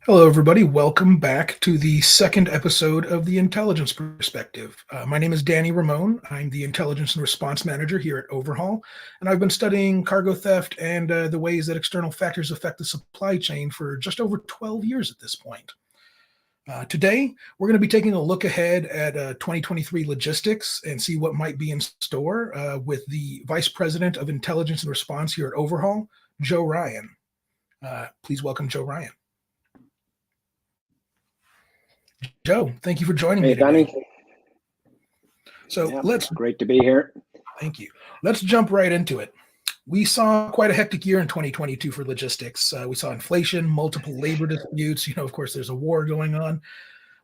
Hello, everybody. Welcome back to the second episode of the Intelligence Perspective. My name is Danny Ramon. I'm the Intelligence and Response Manager here at Overhaul, and I've been studying cargo theft and the ways that external factors affect the supply chain for just over 12 years at this point. Today, we're going to be taking a look ahead at 2023 logistics and see what might be in store with the Vice President of Intelligence and Response here at Overhaul, Joe Ryan. Please welcome Joe Ryan. Joe, thank you for joining me Hey, today. Danny. So let's great to be here. Thank you. Let's jump right into it. We saw quite a hectic year in 2022 for logistics. We saw inflation, multiple labor disputes. Of course, there's a war going on.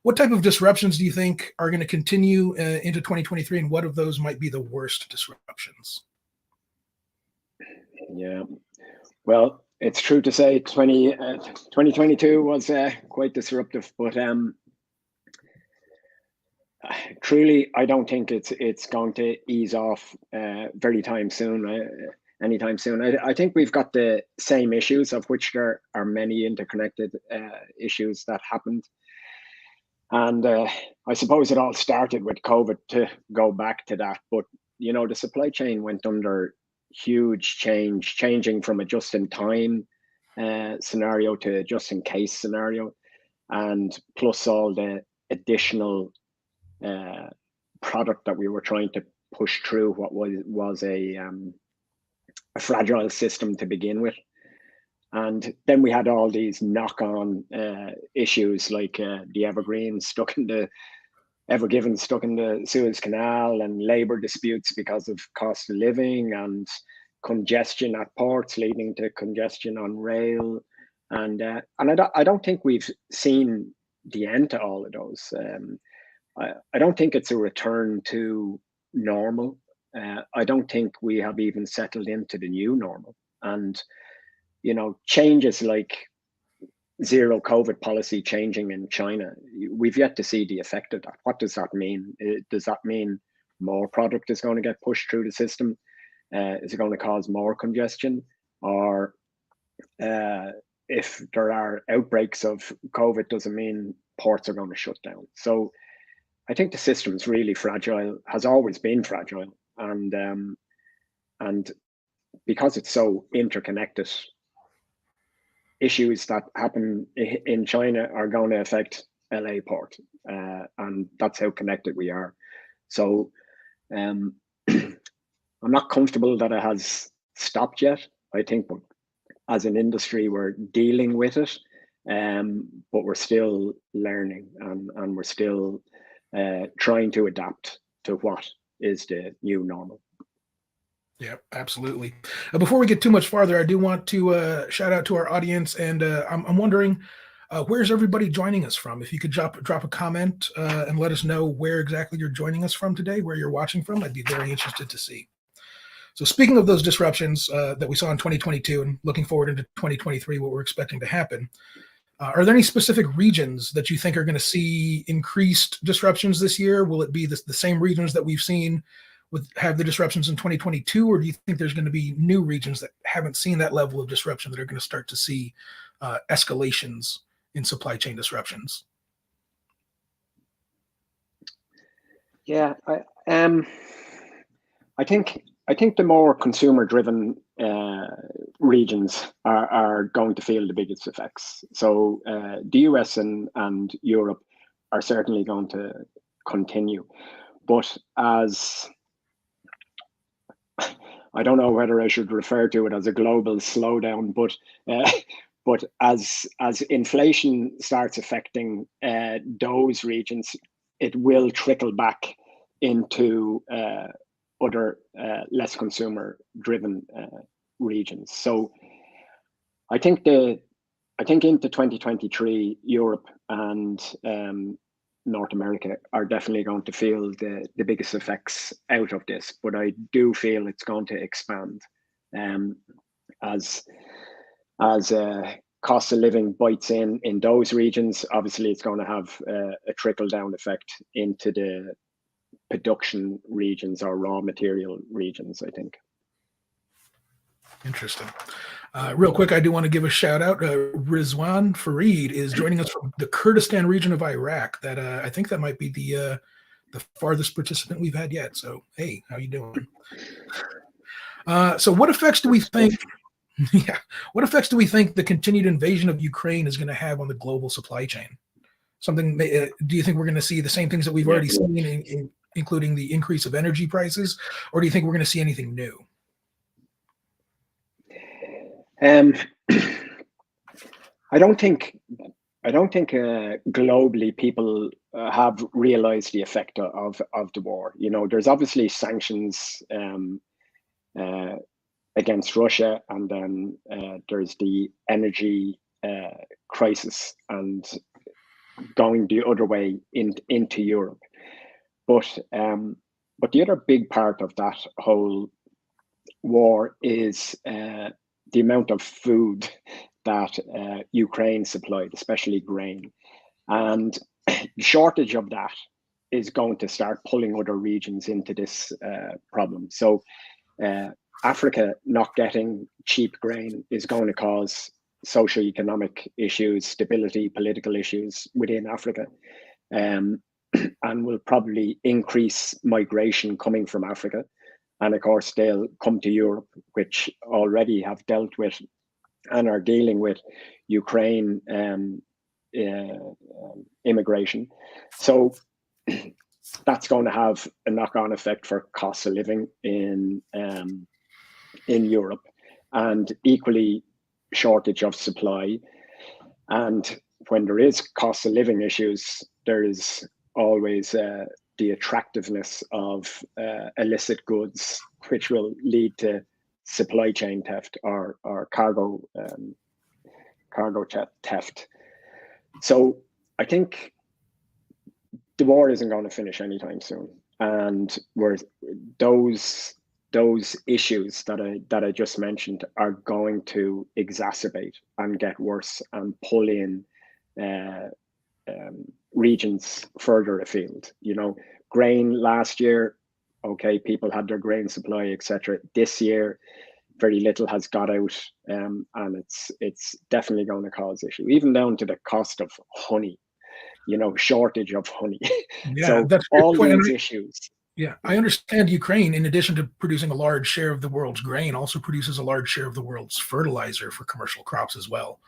What type of disruptions do you think are going to continue into 2023, and what of those might be the worst disruptions? Yeah, well, it's true to say 2022 was quite disruptive, but truly, I don't think it's going to ease off anytime soon. I think we've got the same issues, of which there are many interconnected issues that happened. And I suppose it all started with COVID, to go back to that. But, the supply chain went under huge changing from a just-in-time scenario to a just-in-case scenario. And plus all the additional product that we were trying to push through what was a fragile system to begin with. And then we had all these knock-on issues, like the Evergreen stuck in the Ever Given stuck in the Suez Canal, and labor disputes because of cost of living, and congestion at ports leading to congestion on rail. And I don't think we've seen the end to all of those. I don't think it's a return to normal. I don't think we have even settled into the new normal. And changes like zero COVID policy changing in China, we've yet to see the effect of that. What does that mean? Does that mean more product is going to get pushed through the system? Is it going to cause more congestion? Or if there are outbreaks of COVID, does it mean ports are going to shut down? So I think the system's really fragile, has always been fragile. And because it's so interconnected, issues that happen in China are going to affect LA port, and that's how connected we are. So I'm not comfortable that it has stopped yet. I think as an industry, we're dealing with it, but we're still learning, and we're still trying to adapt to what is the new normal. Yeah, absolutely. Before we get too much farther, I do want to shout out to our audience, and I'm wondering, where's everybody joining us from? If you could drop a comment and let us know where exactly you're joining us from today, where you're watching from, I'd be very interested to see. So speaking of those disruptions that we saw in 2022 and looking forward into 2023, what we're expecting to happen, are there any specific regions that you think are going to see increased disruptions this year? Will it be the same regions that we've seen have the disruptions in 2022, or do you think there's going to be new regions that haven't seen that level of disruption that are going to start to see escalations in supply chain disruptions? Yeah, I think the more consumer-driven regions are going to feel the biggest effects. So the US and Europe are certainly going to continue, but as I don't know whether I should refer to it as a global slowdown, but as inflation starts affecting those regions, it will trickle back into other less consumer-driven regions. So I think into 2023, Europe and North America are definitely going to feel the biggest effects out of this, but I do feel it's going to expand as cost of living bites in those regions. Obviously, it's going to have a trickle down effect into the production regions or raw material regions, I think. Interesting. Real quick, I do want to give a shout out. Rizwan Fareed is joining us from the Kurdistan region of Iraq. That I think that might be the farthest participant we've had yet. So, hey, how you doing? So, what effects do we think? Yeah, what effects do we think the continued invasion of Ukraine is going to have on the global supply chain? Something? Do you think we're going to see the same things that we've already seen, including the increase of energy prices, or do you think we're going to see anything new? I don't think globally people have realized the effect of the war. You know, there's obviously sanctions uh, against Russia, and then there's the energy crisis and going the other way into Europe. But the other big part of that whole war is the amount of food that Ukraine supplied, especially grain. And the shortage of that is going to start pulling other regions into this problem. So Africa not getting cheap grain is going to cause socioeconomic issues, stability, political issues within Africa, and will probably increase migration coming from Africa. And of course, they'll come to Europe, which already have dealt with and are dealing with Ukraine immigration. So that's going to have a knock-on effect for cost of living in Europe, and equally shortage of supply. And when there is cost of living issues, there is always the attractiveness of illicit goods, which will lead to supply chain theft or cargo theft. So I think the war isn't going to finish anytime soon, and those issues that I just mentioned are going to exacerbate and get worse and pull in regions further afield. You know, grain last year, okay, people had their grain supply, etc. This year, very little has got out, and it's definitely going to cause issue, even down to the cost of honey. You know, shortage of honey. Yeah, So that's a good all point. these issues. Yeah, I understand Ukraine, in addition to producing a large share of the world's grain, also produces a large share of the world's fertilizer for commercial crops as well.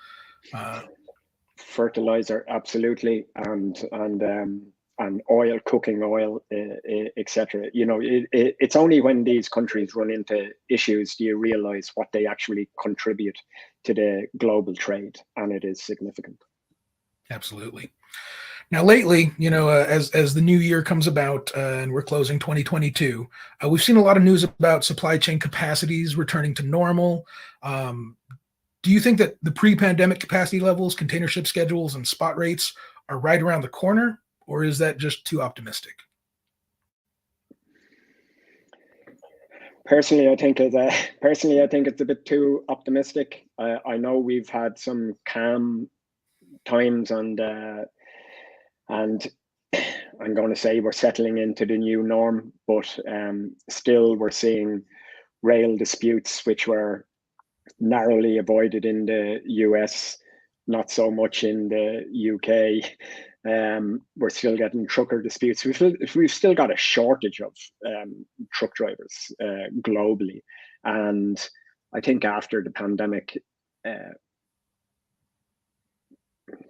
Fertilizer, absolutely, and oil, cooking oil, etc. You know, it's only when these countries run into issues do you realize what they actually contribute to the global trade, and it is significant. Absolutely. Now, lately, as the new year comes about and we're closing 2022, we've seen a lot of news about supply chain capacities returning to normal. Do you think that the pre-pandemic capacity levels, container ship schedules, and spot rates are right around the corner, or is that just too optimistic? Personally, I think it's a bit too optimistic. I know we've had some calm times, and I'm going to say we're settling into the new norm, but still we're seeing rail disputes which were narrowly avoided in the US, not so much in the UK. We're still getting trucker disputes. We've still got a shortage of truck drivers globally, and I think after the pandemic,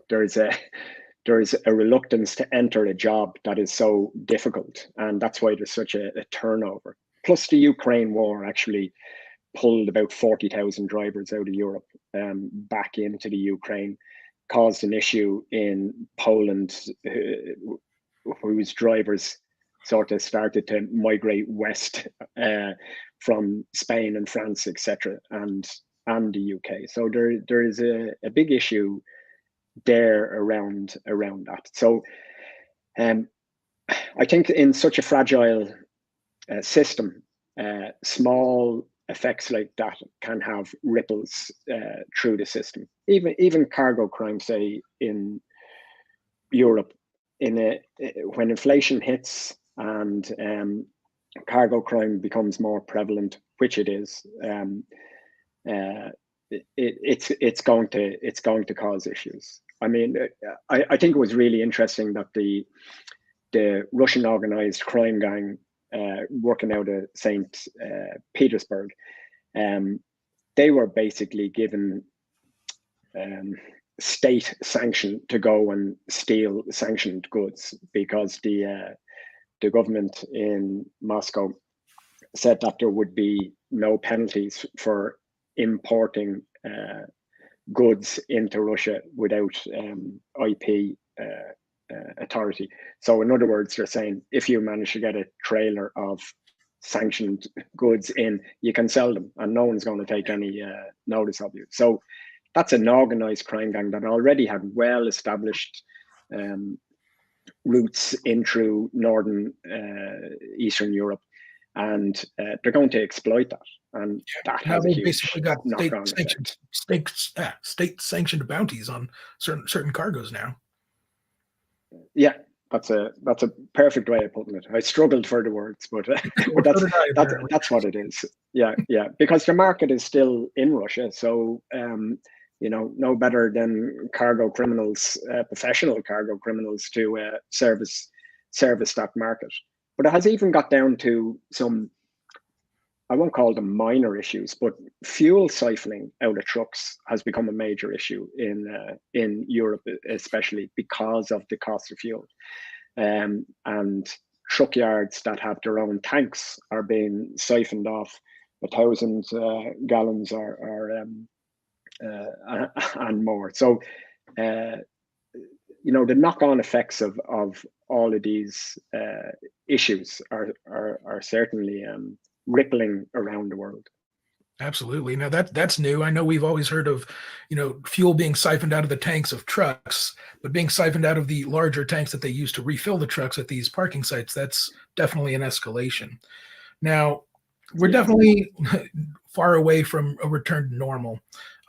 there's a reluctance to enter a job that is so difficult, and that's why there's such a turnover. Plus, the Ukraine war actually pulled about 40,000 drivers out of Europe back into the Ukraine, caused an issue in Poland, whose drivers sort of started to migrate west from Spain and France, etc., and the UK. So there is a big issue there around that. So I think in such a fragile system, small effects like that can have ripples through the system. Even cargo crime, say in Europe, when inflation hits and cargo crime becomes more prevalent, which it is, it's going to cause issues. I mean, I think it was really interesting that the Russian organized crime gang working out of St. Petersburg, they were basically given state sanction to go and steal sanctioned goods, because the government in Moscow said that there would be no penalties for importing goods into Russia without IP authority. So in other words, they're saying if you manage to get a trailer of sanctioned goods in, you can sell them and no one's going to take any notice of you. So that's an organized crime gang that already had well established routes in through northern Eastern Europe, and they're going to exploit that, and that Now has a they've huge basically got knock-on effect. state sanctioned bounties on certain cargoes now. Yeah, that's a perfect way of putting it. I struggled for the words, but, but that's what it is. Yeah, because the market is still in Russia, so no better than cargo criminals, professional cargo criminals, to service that market. But it has even got down to some, I won't call them minor issues, but fuel siphoning out of trucks has become a major issue in Europe, especially because of the cost of fuel. And truck yards that have their own tanks are being siphoned off 1,000 gallons and more. So, the knock-on effects of all of these issues are certainly rippling around the world. Absolutely. Now that's new. I know we've always heard of, fuel being siphoned out of the tanks of trucks, but being siphoned out of the larger tanks that they use to refill the trucks at these parking sites, that's definitely an escalation. Now, we're definitely far away from a return to normal.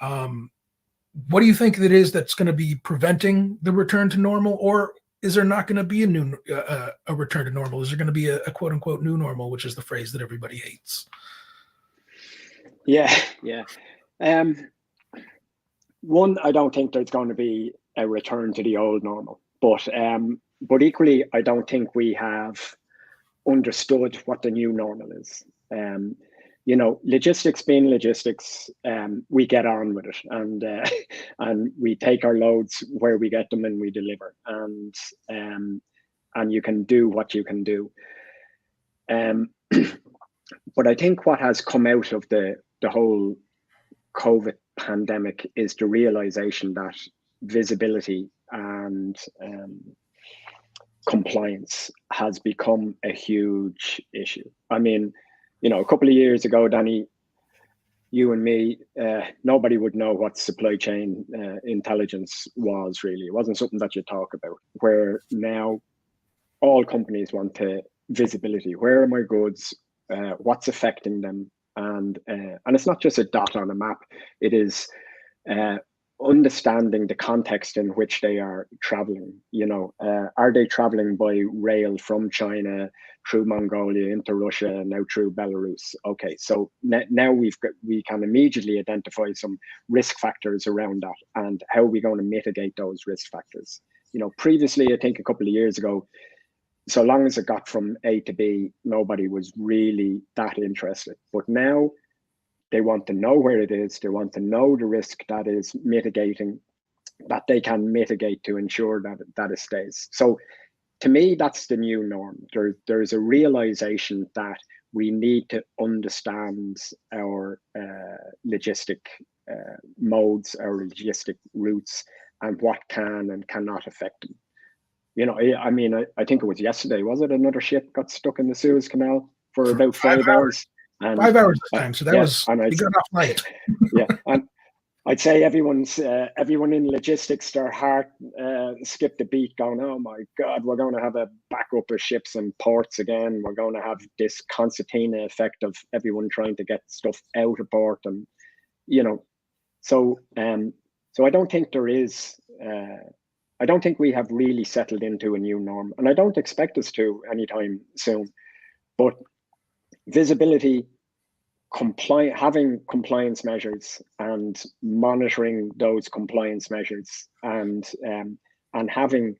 What do you think it is that's going to be preventing the return to normal, or is there not going to be a return to normal? Is there going to be a quote unquote new normal, which is the phrase that everybody hates? Yeah. One, I don't think there's going to be a return to the old normal, but equally, I don't think we have understood what the new normal is. Logistics being logistics, we get on with it, and we take our loads where we get them and we deliver, and you can do what you can do. But I think what has come out of the whole COVID pandemic is the realization that visibility and compliance has become a huge issue. I mean, a couple of years ago, Danny, you and me, nobody would know what supply chain intelligence was really. It wasn't something that you talk about, where now all companies want visibility. Where are my goods? What's affecting them? And it's not just a dot on a map. It is understanding the context in which they are traveling. Are they traveling by rail from China through Mongolia into Russia and now through Belarus? Okay, so now we can immediately identify some risk factors around that, and how are we going to mitigate those risk factors? Previously, I think a couple of years ago, so long as it got from A to B, nobody was really that interested. But now they want to know where it is. They want to know the risk that is mitigating, that they can mitigate to ensure that it stays. So to me, that's the new norm. There's a realization that we need to understand our logistic modes, our logistic routes, and what can and cannot affect them. I mean, I think it was yesterday, was it? Another ship got stuck in the Suez Canal for about 5 hours. And 5 hours this time, so that was we got off light. Yeah, and I'd say everyone in logistics, their heart skipped a beat, going, "Oh my God, we're going to have a backup of ships and ports again. We're going to have this concertina effect of everyone trying to get stuff out of port." And so I don't think there is. I don't think we have really settled into a new norm, and I don't expect us to anytime soon. But visibility, having compliance measures and monitoring those compliance measures, and having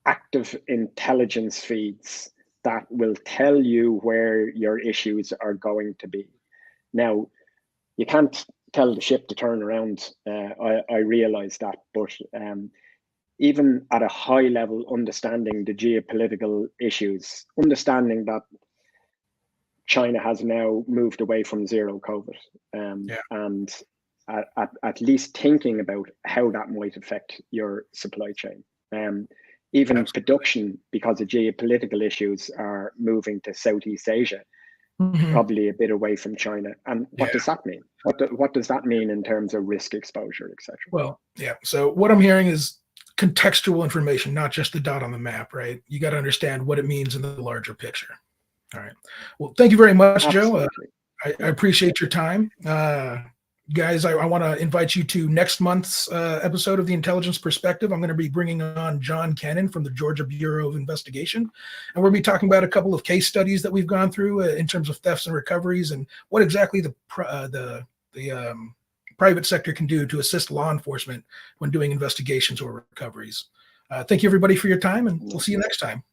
active intelligence feeds that will tell you where your issues are going to be. Now, you can't tell the ship to turn around. I realize that, but even at a high level, understanding the geopolitical issues, understanding that China has now moved away from zero COVID, and at least thinking about how that might affect your supply chain. Even Absolutely. production, because of geopolitical issues, are moving to Southeast Asia, probably a bit away from China. And what does that mean? What does that mean in terms of risk exposure, etc.? Well, yeah. So what I'm hearing is contextual information, not just the dot on the map, right? You got to understand what it means in the larger picture. All right. Well, thank you very much, Joe. I appreciate your time. Guys, I want to invite you to next month's episode of The Intelligence Perspective. I'm going to be bringing on John Cannon from the Georgia Bureau of Investigation. And we'll be talking about a couple of case studies that we've gone through in terms of thefts and recoveries, and what exactly the private sector can do to assist law enforcement when doing investigations or recoveries. Thank you, everybody, for your time, and we'll see you next time.